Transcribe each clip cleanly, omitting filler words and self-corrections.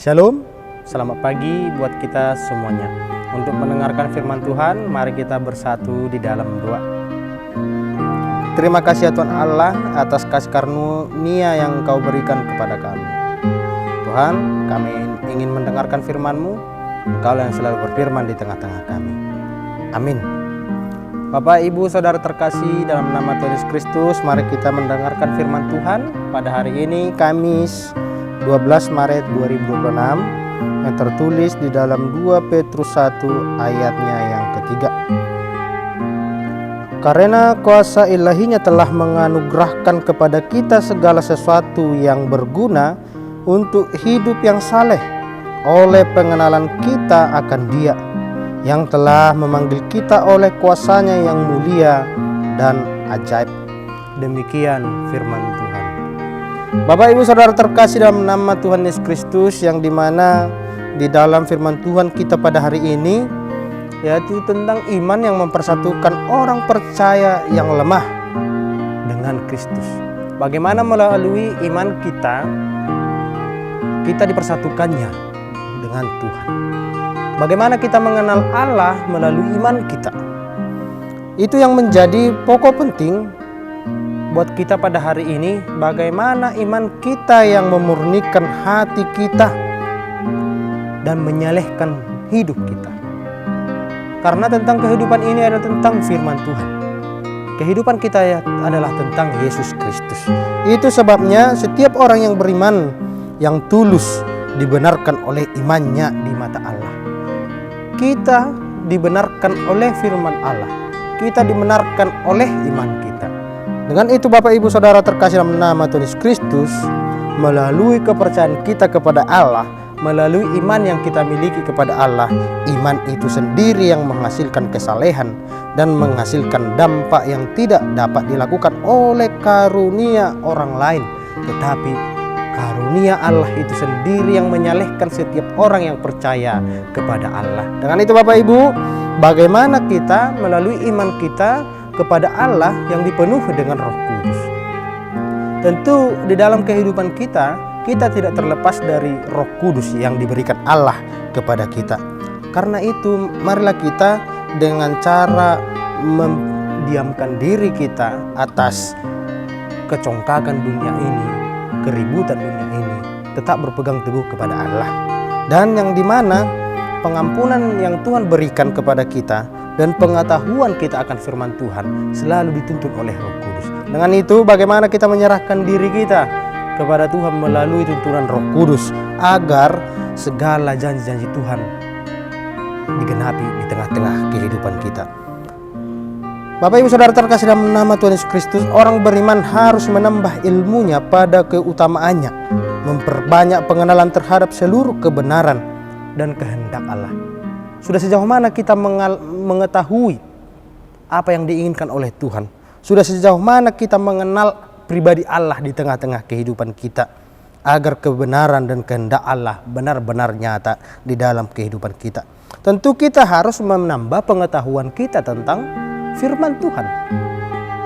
Shalom, selamat pagi buat kita semuanya. Untuk mendengarkan firman Tuhan, mari kita bersatu di dalam doa. Terima kasih ya Tuhan Allah atas kasih karunia yang Engkau berikan kepada kami. Tuhan, kami ingin mendengarkan firman-Mu, Engkau yang selalu berfirman di tengah-tengah kami. Amin. Bapak, Ibu, Saudara terkasih, dalam nama Tuhan Yesus Kristus, mari kita mendengarkan firman Tuhan pada hari ini, Kamis 12 Maret 2026, yang tertulis di dalam 2 Petrus 1 ayatnya yang ketiga. Karena kuasa ilahinya telah menganugerahkan kepada kita segala sesuatu yang berguna untuk hidup yang saleh oleh pengenalan kita akan Dia yang telah memanggil kita oleh kuasanya yang mulia dan ajaib. Demikian firman Tuhan. Bapak, Ibu, Saudara terkasih, dalam nama Tuhan Yesus Kristus, yang dimana di dalam firman Tuhan kita pada hari ini yaitu tentang iman yang mempersatukan orang percaya yang lemah dengan Kristus. Bagaimana melalui iman kita dipersatukannya dengan Tuhan. Bagaimana kita mengenal Allah melalui iman kita. Itu yang menjadi pokok penting buat kita pada hari ini, bagaimana iman kita yang memurnikan hati kita dan menyalehkan hidup kita. Karena tentang kehidupan ini adalah tentang firman Tuhan. Kehidupan kita adalah tentang Yesus Kristus. Itu sebabnya setiap orang yang beriman, yang tulus, dibenarkan oleh imannya di mata Allah. Kita dibenarkan oleh firman Allah. Kita dibenarkan oleh iman kita. Dengan itu Bapak, Ibu, Saudara terkasih, dalam nama Tuhan Yesus Kristus, melalui kepercayaan kita kepada Allah, melalui iman yang kita miliki kepada Allah, iman itu sendiri yang menghasilkan kesalehan dan menghasilkan dampak yang tidak dapat dilakukan oleh karunia orang lain, tetapi karunia Allah itu sendiri yang menyalehkan setiap orang yang percaya kepada Allah. Dengan itu Bapak, Ibu, bagaimana kita melalui iman kita kepada Allah yang dipenuhi dengan Roh Kudus. Tentu di dalam kehidupan kita tidak terlepas dari Roh Kudus yang diberikan Allah kepada kita. Karena itu marilah kita dengan cara mendiamkan diri kita atas kecongkakan dunia ini, keributan dunia ini, tetap berpegang teguh kepada Allah. Dan yang dimana pengampunan yang Tuhan berikan kepada kita dan pengetahuan kita akan firman Tuhan selalu dituntun oleh Roh Kudus. Dengan itu bagaimana kita menyerahkan diri kita kepada Tuhan melalui tuntunan Roh Kudus, agar segala janji-janji Tuhan digenapi di tengah-tengah kehidupan kita. Bapak, Ibu, Saudara terkasih, dalam nama Tuhan Yesus Kristus, orang beriman harus menambah ilmunya pada keutamaannya, memperbanyak pengenalan terhadap seluruh kebenaran dan kehendak Allah. Sudah sejauh mana kita mengetahui apa yang diinginkan oleh Tuhan? Sudah sejauh mana kita mengenal pribadi Allah di tengah-tengah kehidupan kita? agar kebenaran dan kehendak Allah benar-benar nyata di dalam kehidupan kita. Tentu kita harus menambah pengetahuan kita tentang firman Tuhan.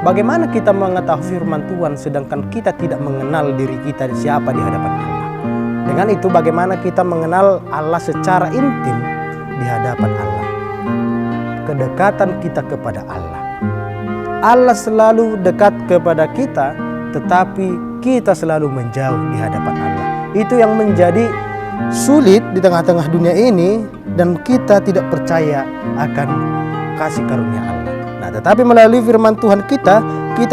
Bagaimana kita mengetahui firman Tuhan sedangkan kita tidak mengenal diri kita siapa di hadapan Allah? Dengan itu bagaimana kita mengenal Allah secara intim di hadapan Allah? Kedekatan kita kepada Allah. Allah selalu dekat kepada kita, tetapi kita selalu menjauh di hadapan Allah. Itu yang menjadi sulit di tengah-tengah dunia ini, dan kita tidak percaya akan kasih karunia Allah. Nah, tetapi melalui firman Tuhan kita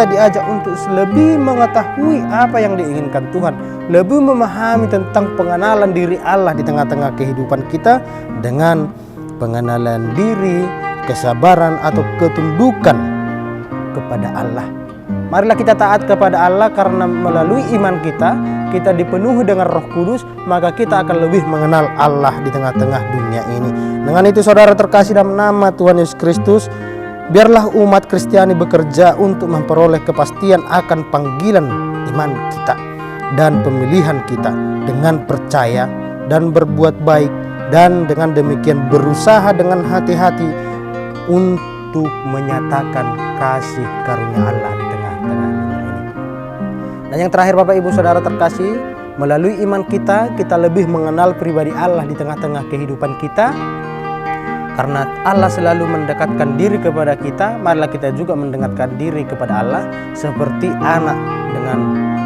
diajak untuk lebih mengetahui apa yang diinginkan Tuhan, lebih memahami tentang pengenalan diri Allah di tengah-tengah kehidupan kita dengan pengenalan diri, kesabaran atau ketundukan kepada Allah. Marilah kita taat kepada Allah, karena melalui iman kita dipenuhi dengan Roh Kudus, maka kita akan lebih mengenal Allah di tengah-tengah dunia ini. Dengan itu saudara terkasih dalam nama Tuhan Yesus Kristus, biarlah umat Kristiani bekerja untuk memperoleh kepastian akan panggilan iman kita dan pemilihan kita dengan percaya dan berbuat baik, dan dengan demikian berusaha dengan hati-hati untuk menyatakan kasih karunia Allah di tengah-tengah dunia ini. Dan yang terakhir Bapak Ibu Saudara terkasih, melalui iman kita lebih mengenal pribadi Allah di tengah-tengah kehidupan kita. Karena Allah selalu mendekatkan diri kepada kita, marilah kita juga mendekatkan diri kepada Allah seperti anak dengan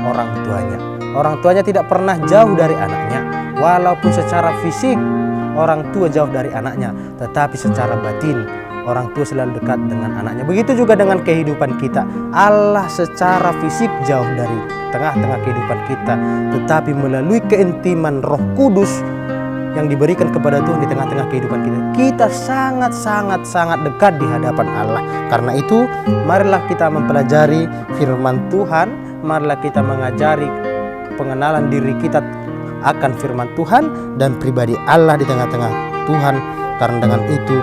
orang tuanya. Orang tuanya tidak pernah jauh dari anaknya, walaupun secara fisik orang tua jauh dari anaknya, tetapi secara batin orang tua selalu dekat dengan anaknya. Begitu juga dengan kehidupan kita. Allah secara fisik jauh dari tengah-tengah kehidupan kita, tetapi melalui keintiman Roh Kudus yang diberikan kepada Tuhan di tengah-tengah kehidupan kita sangat dekat di hadapan Allah. Karena itu marilah kita mempelajari firman Tuhan, marilah kita mengajari pengenalan diri kita akan firman Tuhan dan pribadi Allah di tengah-tengah Tuhan. Karena dengan itu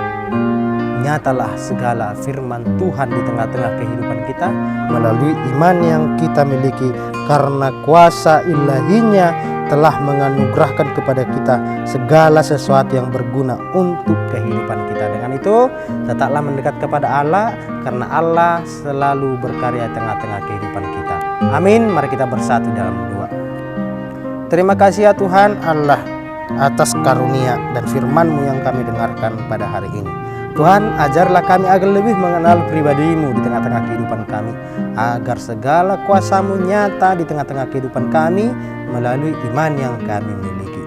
nyatalah segala firman Tuhan di tengah-tengah kehidupan kita melalui iman yang kita miliki, karena kuasa ilahinya telah menganugerahkan kepada kita segala sesuatu yang berguna untuk kehidupan kita. Dengan itu tetaplah mendekat kepada Allah, karena Allah selalu berkarya tengah-tengah kehidupan kita. Amin. Mari kita bersatu dalam doa. Terima kasih ya Tuhan Allah atas karunia dan firman-Mu yang kami dengarkan pada hari ini. Tuhan, ajarlah kami agar lebih mengenal pribadi-Mu di tengah-tengah kehidupan kami, agar segala kuasa-Mu nyata di tengah-tengah kehidupan kami melalui iman yang kami miliki.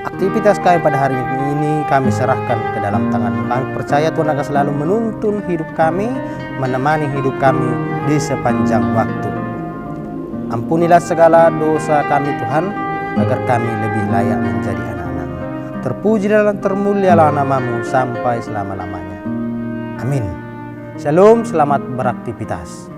Aktivitas kami pada hari ini kami serahkan ke dalam tangan-Mu. Kami percaya Tuhan akan selalu menuntun hidup kami, menemani hidup kami di sepanjang waktu. Ampunilah segala dosa kami Tuhan, agar kami lebih layak menjadi anak-anak-Mu. Terpuji dan termulialah nama-Mu sampai selama-lamanya. Amin. Shalom, selamat beraktivitas.